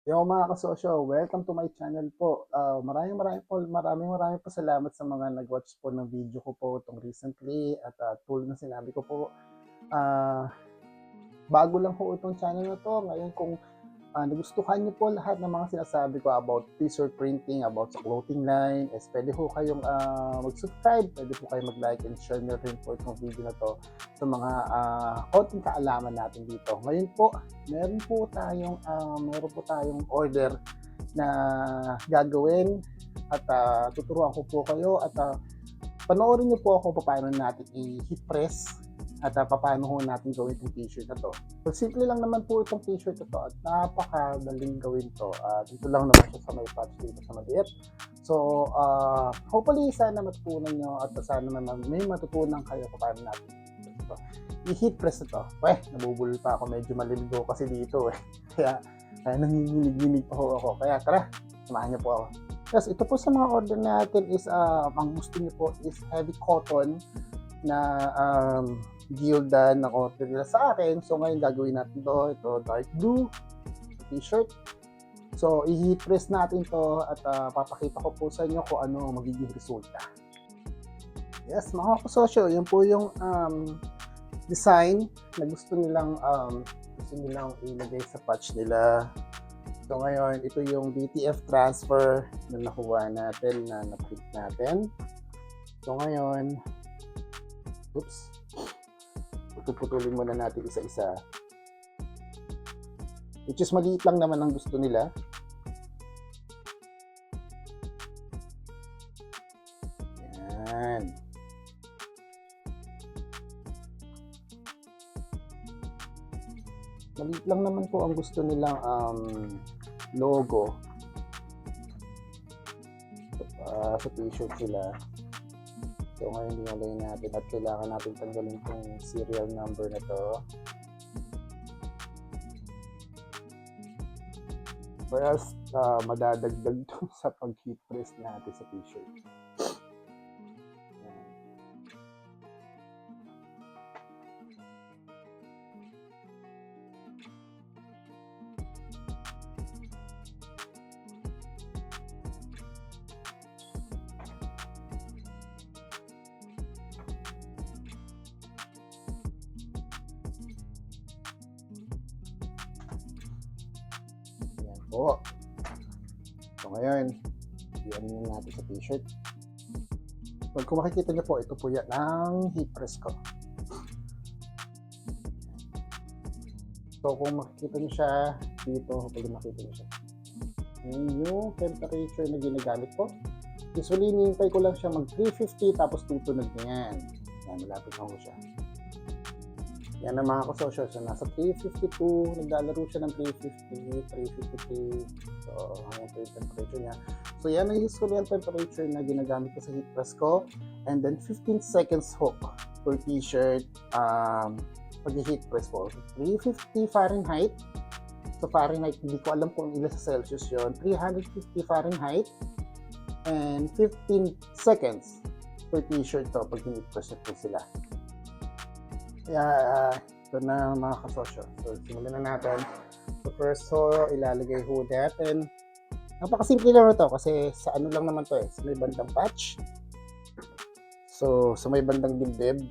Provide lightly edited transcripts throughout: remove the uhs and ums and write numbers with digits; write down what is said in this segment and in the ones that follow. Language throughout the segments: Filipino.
Yo mga kasosyo, welcome to my channel po. Maraming po salamat sa mga nag-watch po ng video ko po itong recently at tulad ng sinabi ko po, ah, bago lang po itong channel na to. Ngayon kung nagustuhan niyo po lahat ng mga sinasabi ko about t-shirt printing, about sa clothing line, pwede po kayong mag-subscribe, pwede po kayong mag-like and share nyo rin po itong video na to sa mga konting kaalaman natin dito. Ngayon po, meron po tayong order na gagawin at tuturuan ko po kayo at panoorin niyo po ako paano natin i-heat press at paano ho natin gawin itong t-shirt na to. So, simple lang naman po itong t-shirt na to at napakadaling gawin to. Dito lang naman siya sa may patch dito sa maliit. So, hopefully sana matutunan nyo at sana naman may matutunan kayo paano natin ito. I-heat press ito. Nabubulol pa ako. Medyo malimgo kasi dito eh. Kaya nanginginig-ginig pa ho ako. Kaya tara, samahan niyo po ako. Yes, ito po sa mga order natin is, ang gusto niyo po is heavy cotton na gildan na order nila sa akin. So ngayon gagawin natin ito dark blue t-shirt. So i-heat press natin to at papakita ko po sa inyo kung ano magiging resulta. Yes mga kasosyo, yan po yung design na gusto nilang ilagay sa patch nila. So ngayon, ito yung DTF transfer na nakuha natin, na na-print natin. So ngayon, puputulin muna natin isa-isa. Which is maliit lang naman ang gusto nila. Yan. Maliit lang naman po ang gusto nilang logo. Sa t-shirt sila. So ngayon dinalay natin at kailangan natin tanggalin itong serial number na to. Or else madadagdag to sa pag-heat press natin sa t-shirt. Po. So ngayon, iyan natin sa t-shirt. So kung makikita niyo po, ito po yan ang heat press ko. So kung makikita niyo siya dito, pag makikita niyo siya. Yung temperature na ginagamit ko. Usually, nihintay ko lang siya mag 350 tapos tutunog na yan. Yan, malapit na ko siya. Yan ang mga kasosyo. So, nasa 352. Naglalaro siya ng 350, 353. So, hanggang po yung temperature niya. So, yan ang usually ang temperature na ginagamit ko sa heat press ko. And then, 15 seconds hook per t-shirt. Pag-heat press po. 350 Fahrenheit. So, Fahrenheit, hindi ko alam kung ilan sa Celsius yon. 350 Fahrenheit. And 15 seconds per t-shirt to pag heat press po sila. Kaya ito na mga kasosyo. So simulan na natin. So first ilalagay ho natin. Napakasimple lang ito kasi sa ano lang naman to sa may bandang patch. So sa may bandang dibdib.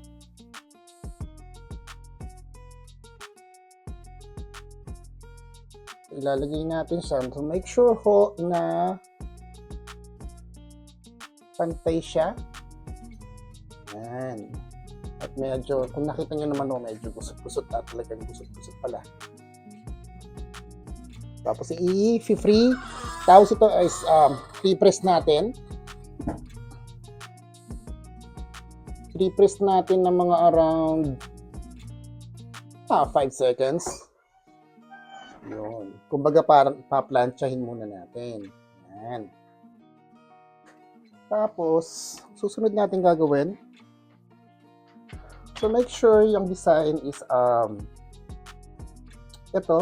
Ilalagay natin siya. So make sure ho na pantay siya. Yan. At medyo, kung nakita nyo naman medyo gusot-gusot at talagang gusot-gusot pala. Tapos i-free. Tapos ito is pre-press natin. Pre-press natin ng mga around 5 seconds. Yun. Kumbaga parang paplantsahin muna natin. Yan. Tapos, susunod natin gagawin. So make sure yung design is ito.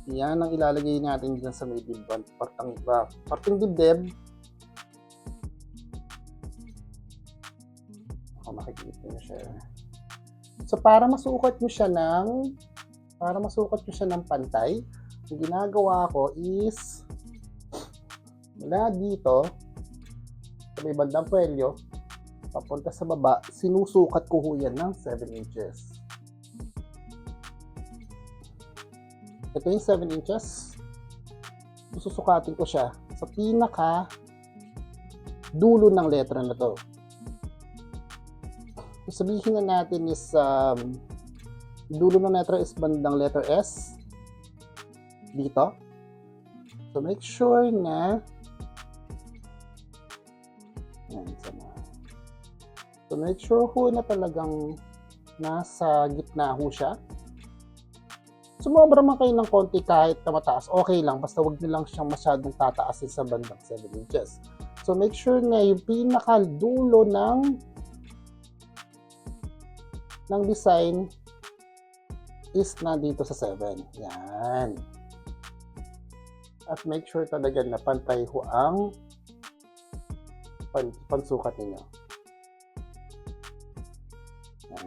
Yan ang ilalagay natin dyan sa may dibdib, parteng dibdib. Makikita nyo siya. So para masukat nyo siya ng pantay, Yung ginagawa ko is mula dito sa may bandang kwelyo papunta sa baba, sinusukat ko ho yan ng 7 inches. Ito yung 7 inches. Susukatin ko siya sa pinaka dulo ng letra na to. So, sabihin na natin is dulo ng letra is bandang letter S dito. So make sure na yan, so make sure ho na talagang nasa gitna ho siya. Sumobra man kayo ng konti kahit na mataas, okay lang, basta wag nyo lang siyang masyadong tataasin sa bandang 7 inches. So make sure na yung pinaka dulo ng design is na dito sa 7. Yan. At make sure talaga na pantay ho ang pansukat ninyo.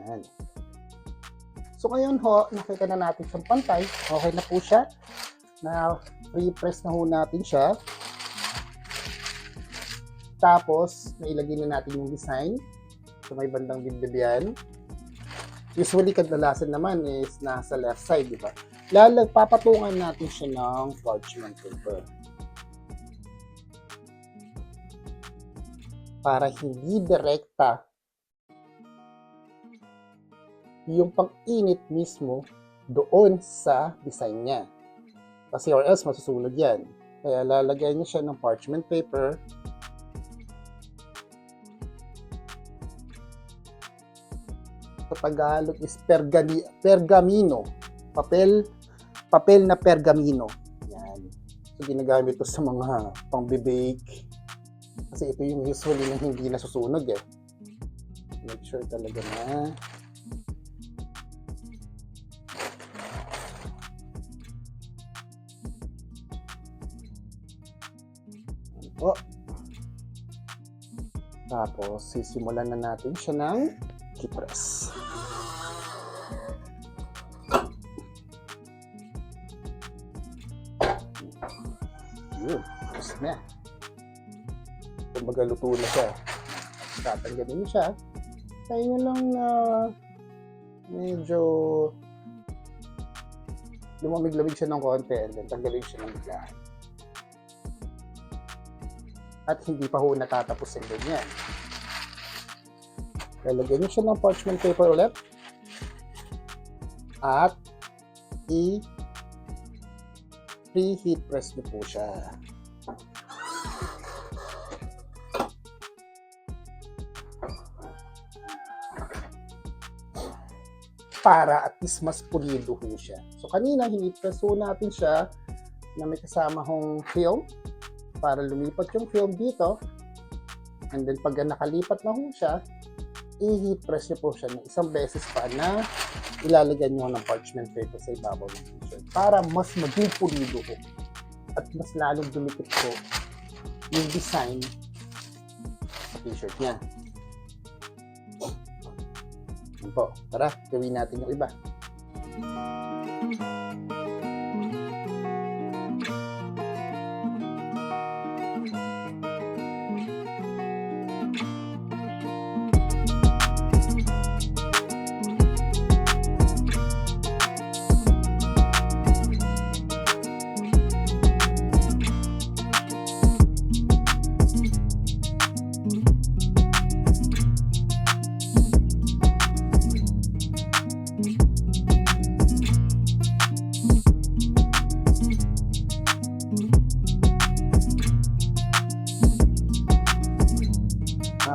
Yan. So ngayon ho, nakita na natin siyang pantay. Okay na po siya. Na pre-press na ho natin siya. Tapos, nailagay na natin yung design. So may bandang dibdib yan. Usually, kadalasan naman is nasa left side, di ba? Papatungan natin siya ng parchment paper. Para hindi direkta yung pang-init mismo doon sa design niya. Kasi or else masusunog yan. Kaya lalagay niyo siya ng parchment paper. Sa Tagalog is pergamino. Papel na pergamino. Yan. So ginagamit ito sa mga pang-bake. Kasi ito yung usually na hindi nasusunog eh. Make sure talaga na po. Tapos, sisimulan na natin siya ng i-press. Yun, tapos na. Kumbaga, luto na siya. Tatanggalin niyo siya. Kaya nyo lang na medyo lumamig-lamig siya ng konti and then tanggalin siya ng biglaan. At hindi pa ho natatapos yung ganyan. Lalagyan nyo siya ng parchment paper ulit. At pre-heat press nyo po siya. Para at least mas pulido ho siya. So kanina, heat press ho natin siya na may kasama hong film. Para lumipat yung film dito. And then pag nakalipat na ho siya, i-heat press nyo po siya ng isang beses pa na ilalagyan nyo ng parchment paper sa ibabaw ng t-shirt. Para mas maging pulido ho. At mas lalong dumikit po yung design sa t-shirt niya. Yan po. Tara, gawin natin yung iba.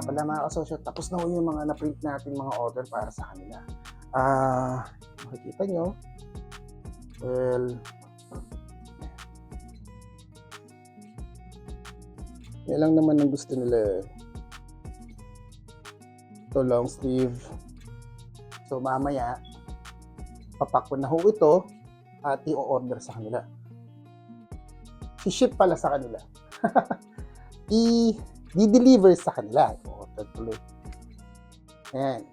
Pala mga kasosyo, tapos na ho yung mga na-print natin mga order para sa kanila. Makikita nyo, well, yan lang naman ang gusto nila. Ito long sleeve. So mamaya, papak ko na ho ito at i-order sa kanila. I-ship pala sa kanila. I-deliver sa kanila. Tuloy. Ayan.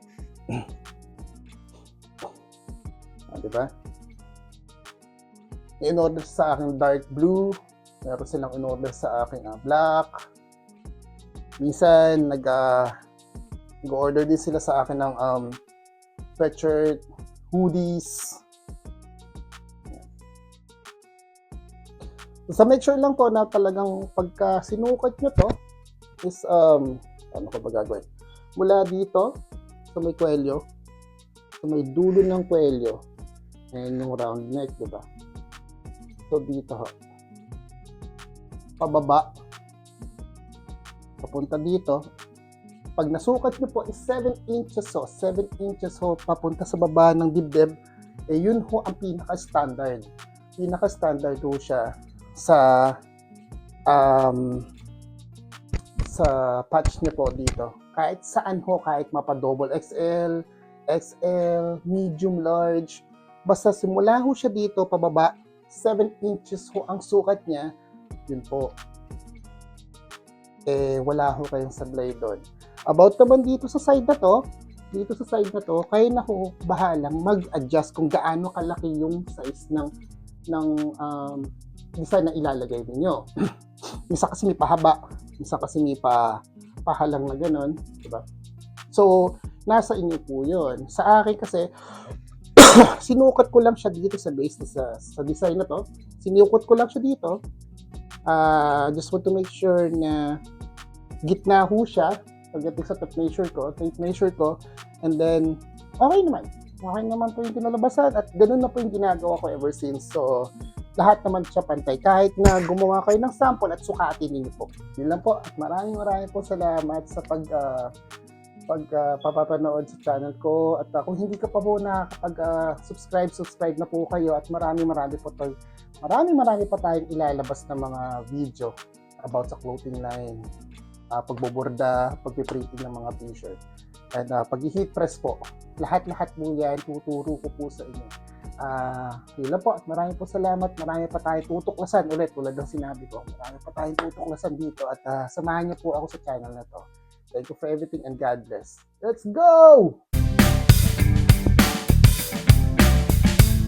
Diba? in-order sa akin dark blue, meron silang in-order sa akin black. Minsan nag-order din sila sa akin ng sweatshirt, hoodies. So make sure lang po na talagang pagka sinukat nyo to is ano ko ba gagawin? Mula dito sa may kwelyo, sa may dulo ng kwelyo, ayan yung round neck, diba? So dito ho, pababa, papunta dito. Pag nasukat nyo po is 7 inches ho, 7 inches ho papunta sa baba ng dibdib, yun ho ang pinaka-standard. Pinaka-standard ho siya sa patch nyo po dito. Kahit saan ho, kahit mapa double XL, XL, medium, large, basta simula ho siya dito pababa, 7 inches ho ang sukat niya, yun po. Wala ho kayong sablay doon. About naman dito sa side na to, kayo na ho bahalang mag-adjust kung gaano kalaki yung size ng design na ilalagay niyo. Minsan kasi may pahaba, minsan kasi may pahalang na gano'n, diba? So, nasa inyo po yun. Sa akin kasi, sinukat ko lang siya dito sa base sa design na to. Sinukat ko lang siya dito. Just want to make sure na gitna ho siya pagdating sa tape measure ko, and then okay naman po yung kinalabasan at ganun na po yung ginagawa ko ever since. So lahat naman siya pantay kahit na gumawa kayo ng sample at sukatin niyo po. Yun lang po, at maraming po salamat sa papapanood sa channel ko, at kung hindi ka pa po subscribe na po kayo, at marami pa tayong ilalabas na mga video about sa clothing line, pagboborda, pagpiprinting ng mga t-shirt, and pag-heat press po. Lahat po yan tuturo ko po sa inyo. Yun lang po, at marami po salamat. Marami pa tayong tutuklasan ulit, tulad ng sinabi ko. Marami pa tayong tutuklasan dito, at samahan niyo po ako sa channel na to. Thank you for everything and God bless. Let's go!